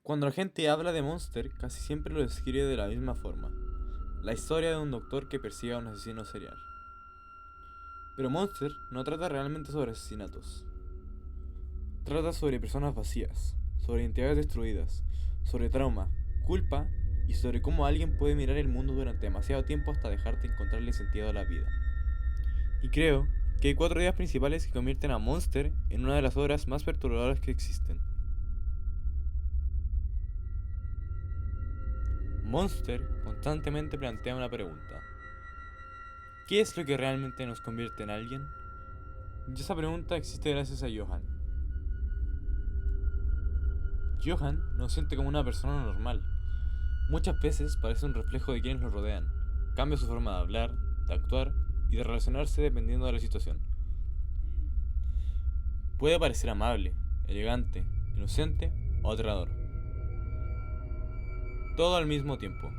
Cuando la gente habla de Monster, casi siempre lo describe de la misma forma. La historia de un doctor que persigue a un asesino serial. Pero Monster no trata realmente sobre asesinatos. Trata sobre personas vacías, sobre identidades destruidas, sobre trauma, culpa y sobre cómo alguien puede mirar el mundo durante demasiado tiempo hasta dejar de encontrarle sentido a la vida. Y creo que hay cuatro ideas principales que convierten a Monster en una de las obras más perturbadoras que existen. Monster constantemente plantea una pregunta. ¿Qué es lo que realmente nos convierte en alguien? Y esa pregunta existe gracias a Johan. Johan nos siente como una persona normal. Muchas veces parece un reflejo de quienes lo rodean. Cambia su forma de hablar, de actuar y de relacionarse dependiendo de la situación. Puede parecer amable, elegante, inocente o aterrador. Todo al mismo tiempo.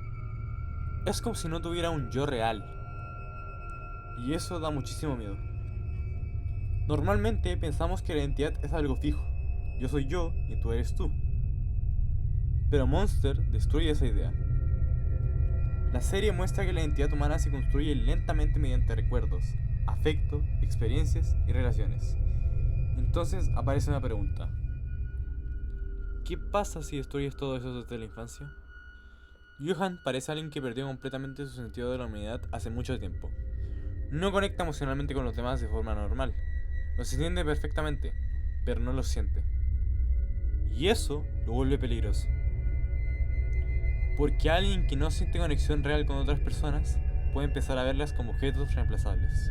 Es como si no tuviera un yo real. Y eso da muchísimo miedo. Normalmente pensamos que la identidad es algo fijo. Yo soy yo y tú eres tú. Pero Monster destruye esa idea. La serie muestra que la identidad humana se construye lentamente mediante recuerdos, afecto, experiencias y relaciones. Entonces aparece una pregunta. ¿Qué pasa si destruyes todo eso desde la infancia? Johan parece alguien que perdió completamente su sentido de la humanidad hace mucho tiempo. No conecta emocionalmente con los demás de forma normal. Los entiende perfectamente, pero no los siente. Y eso lo vuelve peligroso. Porque alguien que no siente conexión real con otras personas puede empezar a verlas como objetos reemplazables.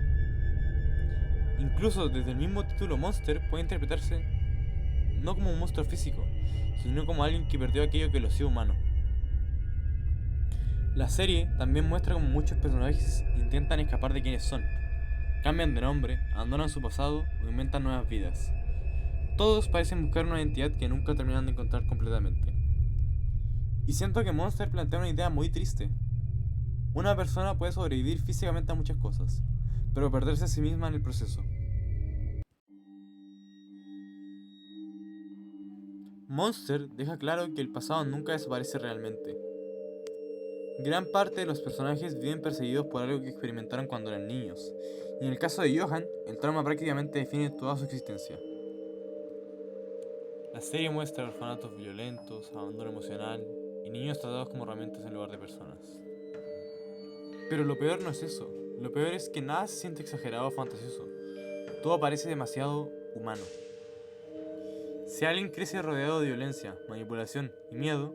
Incluso desde el mismo título Monster puede interpretarse no como un monstruo físico, sino como alguien que perdió aquello que lo hacía humano. La serie también muestra cómo muchos personajes intentan escapar de quienes son. Cambian de nombre, abandonan su pasado o inventan nuevas vidas. Todos parecen buscar una identidad que nunca terminan de encontrar completamente. Y siento que Monster plantea una idea muy triste. Una persona puede sobrevivir físicamente a muchas cosas, pero perderse a sí misma en el proceso. Monster deja claro que el pasado nunca desaparece realmente. Gran parte de los personajes viven perseguidos por algo que experimentaron cuando eran niños, y en el caso de Johan, el trauma prácticamente define toda su existencia. La serie muestra orfanatos violentos, abandono emocional y niños tratados como herramientas en lugar de personas. Pero lo peor no es eso, lo peor es que nada se siente exagerado o fantasioso, todo parece demasiado humano. Si alguien crece rodeado de violencia, manipulación y miedo,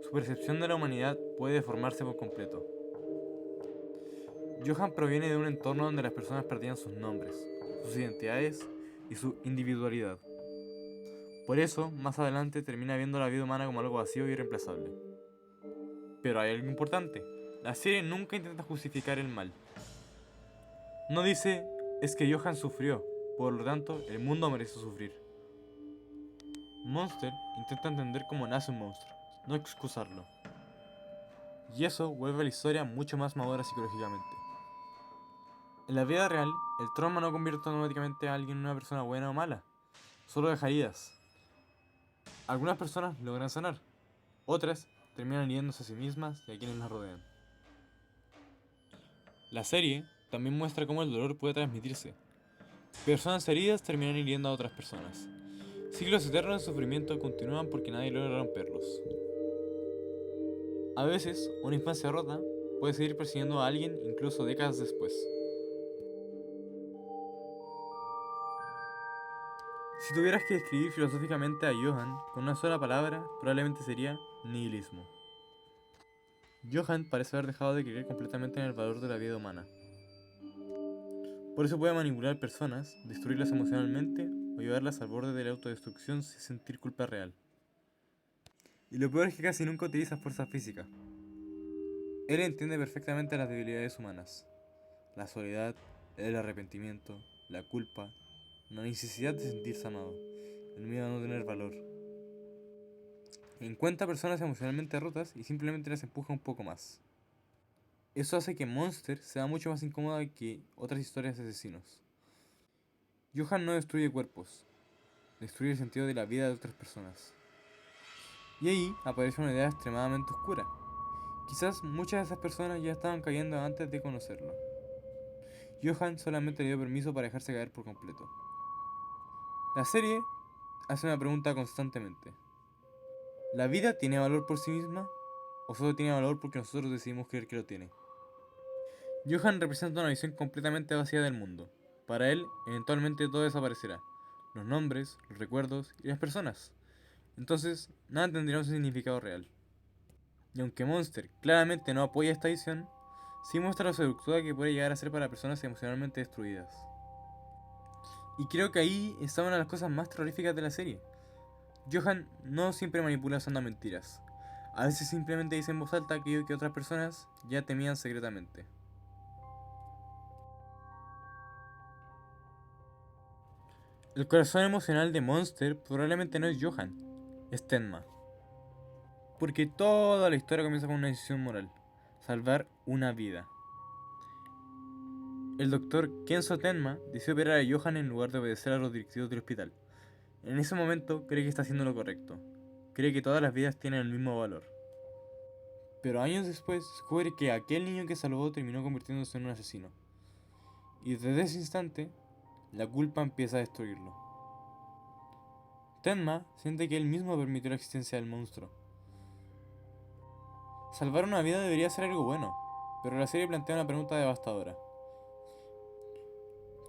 su percepción de la humanidad puede deformarse por completo. Johan proviene de un entorno donde las personas perdían sus nombres, sus identidades y su individualidad. Por eso, más adelante termina viendo la vida humana como algo vacío y irreemplazable. Pero hay algo importante. La serie nunca intenta justificar el mal. No dice, es que Johan sufrió, por lo tanto, el mundo merece sufrir. Monster intenta entender cómo nace un monstruo, no excusarlo. Y eso vuelve a la historia mucho más madura psicológicamente. En la vida real, el trauma no convierte automáticamente a alguien en una persona buena o mala, solo deja heridas. Algunas personas logran sanar, otras terminan hiriéndose a sí mismas y a quienes las rodean. La serie también muestra cómo el dolor puede transmitirse. Personas heridas terminan hiriendo a otras personas. Ciclos eternos de sufrimiento continúan porque nadie logra romperlos. A veces, una infancia rota puede seguir persiguiendo a alguien incluso décadas después. Si tuvieras que describir filosóficamente a Johan con una sola palabra, probablemente sería nihilismo. Johan parece haber dejado de creer completamente en el valor de la vida humana. Por eso puede manipular personas, destruirlas emocionalmente o llevarlas al borde de la autodestrucción sin sentir culpa real. Y lo peor es que casi nunca utiliza fuerza física. Él entiende perfectamente las debilidades humanas. La soledad, el arrepentimiento, la culpa, la necesidad de sentirse amado, el miedo a no tener valor. Encuentra personas emocionalmente rotas y simplemente las empuja un poco más. Eso hace que Monster sea mucho más incómoda que otras historias de asesinos. Johan no destruye cuerpos, destruye el sentido de la vida de otras personas. Y ahí aparece una idea extremadamente oscura. Quizás muchas de esas personas ya estaban cayendo antes de conocerlo. Johan solamente le dio permiso para dejarse caer por completo. La serie hace una pregunta constantemente. ¿La vida tiene valor por sí misma? ¿O solo tiene valor porque nosotros decidimos creer que lo tiene? Johan representa una visión completamente vacía del mundo. Para él, eventualmente todo desaparecerá. Los nombres, los recuerdos y las personas. Entonces, nada tendría un significado real. Y aunque Monster claramente no apoya esta visión, sí muestra lo seductora que puede llegar a ser para personas emocionalmente destruidas. Y creo que ahí está una de las cosas más terroríficas de la serie. Johan no siempre manipula usando mentiras. A veces simplemente dice en voz alta aquello que otras personas ya temían secretamente. El corazón emocional de Monster probablemente no es Johan, es Tenma. Porque toda la historia comienza con una decisión moral: salvar una vida. El doctor Kenzo Tenma decide operar a Johan en lugar de obedecer a los directivos del hospital. En ese momento cree que está haciendo lo correcto. Cree que todas las vidas tienen el mismo valor. Pero años después descubre que aquel niño que salvó terminó convirtiéndose en un asesino. Y desde ese instante, la culpa empieza a destruirlo. Tenma siente que él mismo permitió la existencia del monstruo. Salvar una vida debería ser algo bueno, pero la serie plantea una pregunta devastadora.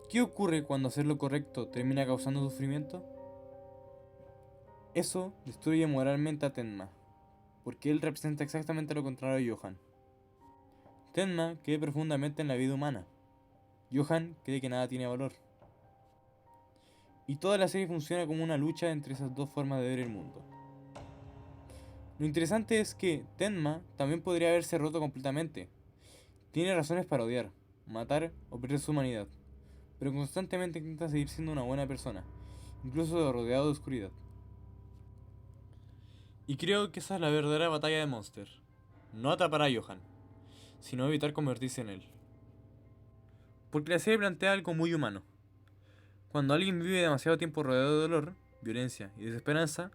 ¿Qué ocurre cuando hacer lo correcto termina causando sufrimiento? Eso destruye moralmente a Tenma, porque él representa exactamente lo contrario de Johan. Tenma cree profundamente en la vida humana. Johan cree que nada tiene valor. Y toda la serie funciona como una lucha entre esas dos formas de ver el mundo. Lo interesante es que Tenma también podría haberse roto completamente. Tiene razones para odiar, matar o perder su humanidad, pero constantemente intenta seguir siendo una buena persona, incluso rodeado de oscuridad. Y creo que esa es la verdadera batalla de Monster. No atrapar a Johan, sino evitar convertirse en él. Porque la serie plantea algo muy humano. Cuando alguien vive demasiado tiempo rodeado de dolor, violencia y desesperanza,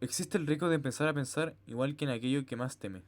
existe el riesgo de empezar a pensar igual que en aquello que más teme.